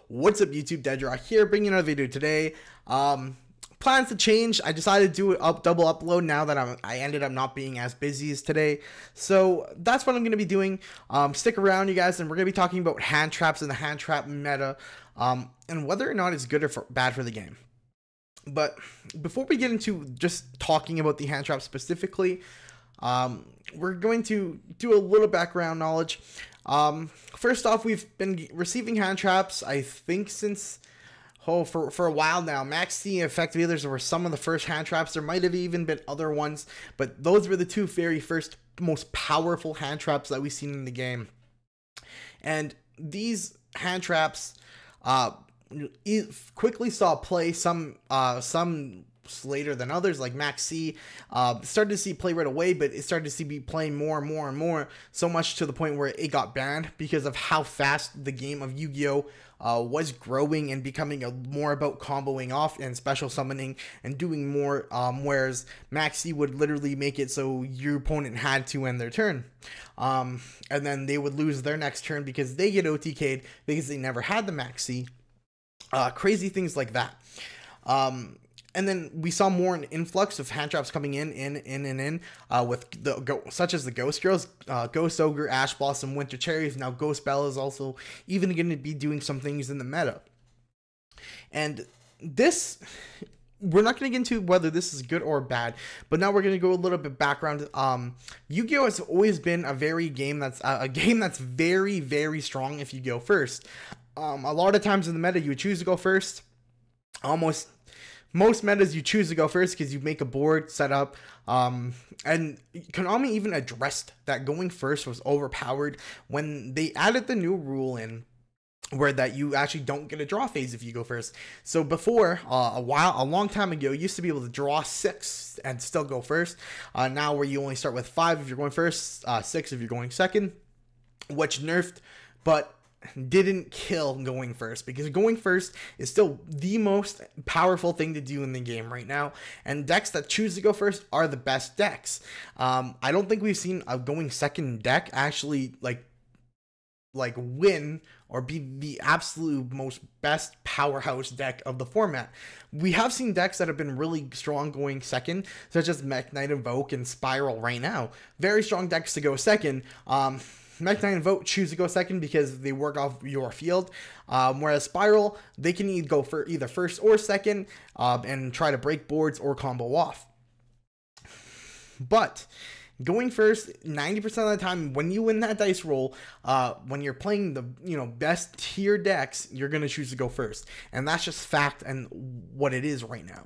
What's up YouTube, Dedrock here, bringing another video today. Plans to change. I decided to do a double upload now that I ended up not being as busy as today. So that's what I'm going to be doing. Stick around, you guys, and we're going to be talking about hand traps and the hand trap meta, and whether or not it's good or bad for the game. But before we get into just talking about the hand trap specifically, we're going to do a little background knowledge. First off, we've been receiving hand traps, I think, since for a while now. Max C and Effective Healers were some of the first hand traps. There might have even been other ones, but those were the two very first most powerful hand traps that we've seen in the game. And these hand traps quickly saw play. Some later than others, like Max C started to see play right away, but it started to see be playing more and more and more, so much to the point where it got banned because of how fast the game of Yu-Gi-Oh was growing and becoming more about comboing off and special summoning and doing more, whereas Max C would literally make it so your opponent had to end their turn, and then they would lose their next turn because they get OTK'd because they never had the Max C. Crazy things like that. And then we saw more an influx of hand traps coming in, with such as the Ghost Girls, Ghost Ogre, Ash Blossom, Winter Cherries. Now Ghost Bella is also even going to be doing some things in the meta. And this, we're not going to get into whether this is good or bad, but now we're going to go a little bit background. Yu-Gi-Oh has always been a game that's very, very strong if you go first. A lot of times in the meta, you would choose to go first. Most metas you choose to go first because you make a board set up, and Konami even addressed that going first was overpowered when they added the new rule in where that you actually don't get a draw phase if you go first. So before, a long time ago, you used to be able to draw 6 and still go first. Now where you only start with 5 if you're going first, 6 if you're going second, which nerfed, but didn't kill going first, because going first is still the most powerful thing to do in the game right now, and decks that choose to go first are the best decks. I don't think we've seen a going second deck actually like win or be the absolute most best powerhouse deck of the format. We have seen decks that have been really strong going second, such as Mech Knight Invoke and Spiral right now. Very strong decks to go second. Mech Knight and Vote choose to go second because they work off your field, whereas Spiral, they can either go for either first or second, and try to break boards or combo off. But going first, 90% of the time when you win that dice roll, when you're playing the best tier decks, you're gonna choose to go first, and that's just fact and what it is right now.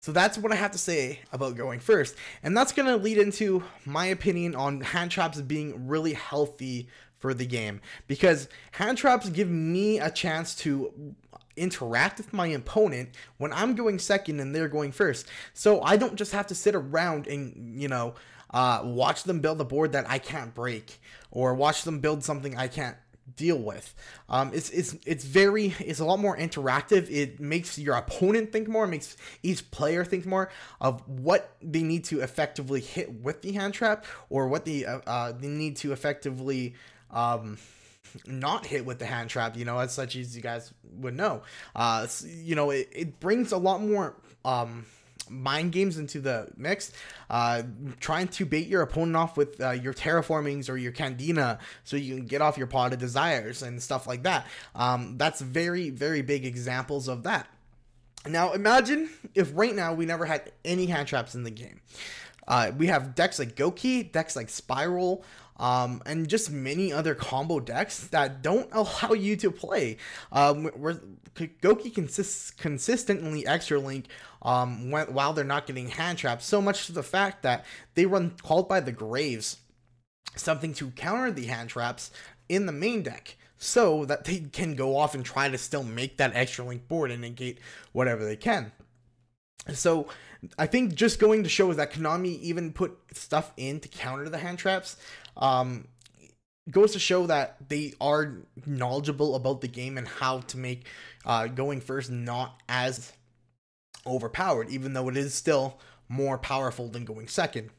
So that's what I have to say about going first. And that's going to lead into my opinion on hand traps being really healthy for the game. Because hand traps give me a chance to interact with my opponent when I'm going second and they're going first. So I don't just have to sit around and, watch them build a board that I can't break, or watch them build something I can't deal with. It's a lot more interactive. It makes your opponent think more, it makes each player think more of what they need to effectively hit with the hand trap, or what they need to effectively not hit with the hand trap, as such as you guys would know. It brings a lot more mind games into the mix, trying to bait your opponent off with your terraformings or your Candina so you can get off your Pot of Desires and stuff like that. That's very, very big examples of that. Now imagine if right now we never had any hand traps in the game. We have decks like Goki, decks like Spiral, and just many other combo decks that don't allow you to play. Where Goki consistently extra link while they're not getting hand traps, so much to the fact that they run Called by the Graves, something to counter the hand traps in the main deck, so that they can go off and try to still make that extra link board and negate whatever they can. So I think just going to show is that Konami even put stuff in to counter the hand traps. Goes to show that they are knowledgeable about the game and how to make going first not as overpowered, even though it is still more powerful than going second.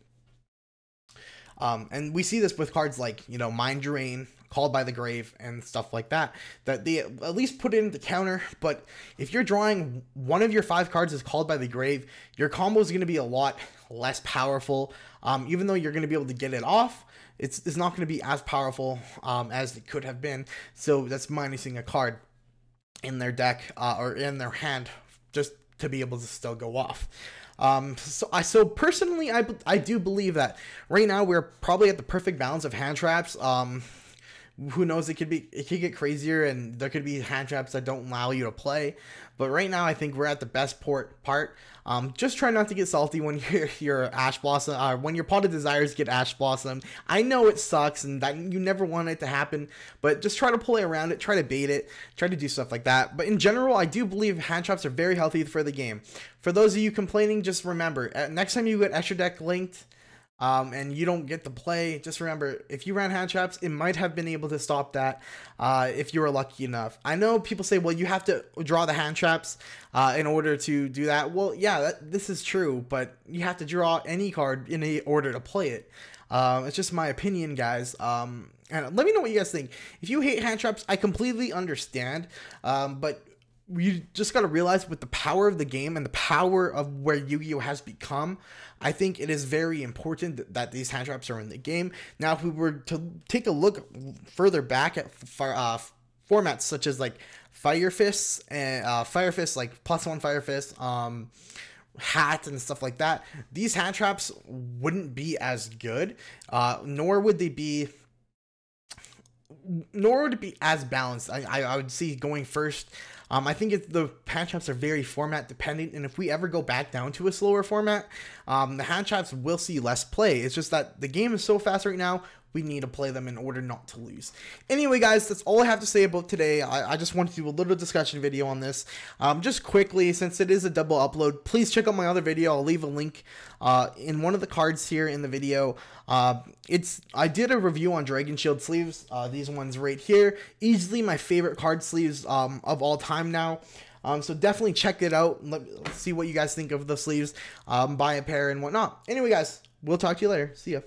And we see this with cards like, Mind Drain, Called by the Grave and stuff like that, that they at least put in the counter. But if you're drawing one of your 5 cards is Called by the Grave, your combo is going to be a lot less powerful. Even though you're going to be able to get it off, it's not going to be as powerful as it could have been. So that's minusing a card in their deck or in their hand just to be able to still go off. So personally, I do believe that right now we're probably at the perfect balance of hand traps. Who knows, it could get crazier, and there could be hand traps that don't allow you to play. But right now, I think we're at the best part. Just try not to get salty when your Ash Blossom, when your Pot of Desires get Ash Blossom. I know it sucks, and that you never want it to happen, but just try to play around it, try to bait it, try to do stuff like that. But in general, I do believe hand traps are very healthy for the game. For those of you complaining, just remember, next time you get extra deck linked, and you don't get to play, just remember, if you ran hand traps, it might have been able to stop that if you were lucky enough. I know people say, well, you have to draw the hand traps in order to do that. Well, yeah, this is true, but you have to draw any card in order to play it. It's just my opinion, guys. And let me know what you guys think. If you hate hand traps, I completely understand, but you just got to realize, with the power of the game and the power of where Yu-Gi-Oh has become, I think it is very important that these hand traps are in the game. Now, if we were to take a look further back at formats such as like Fire Fists and Fire Fists, like +1 Fire Fist, Hat and stuff like that, these hand traps wouldn't be as good, nor would it be as balanced. I would see going first. I think the hand traps are very format dependent, and if we ever go back down to a slower format, the hand traps will see less play. It's just that the game is so fast right now, we need to play them in order not to lose. Anyway, guys, that's all I have to say about today. I just wanted to do a little discussion video on this. Just quickly, since it is a double upload, please check out my other video. I'll leave a link in one of the cards here in the video. I did a review on Dragon Shield sleeves, these ones right here. Easily my favorite card sleeves of all time now. So definitely check it out. Let's see what you guys think of the sleeves. Buy a pair and whatnot. Anyway, guys, we'll talk to you later. See ya.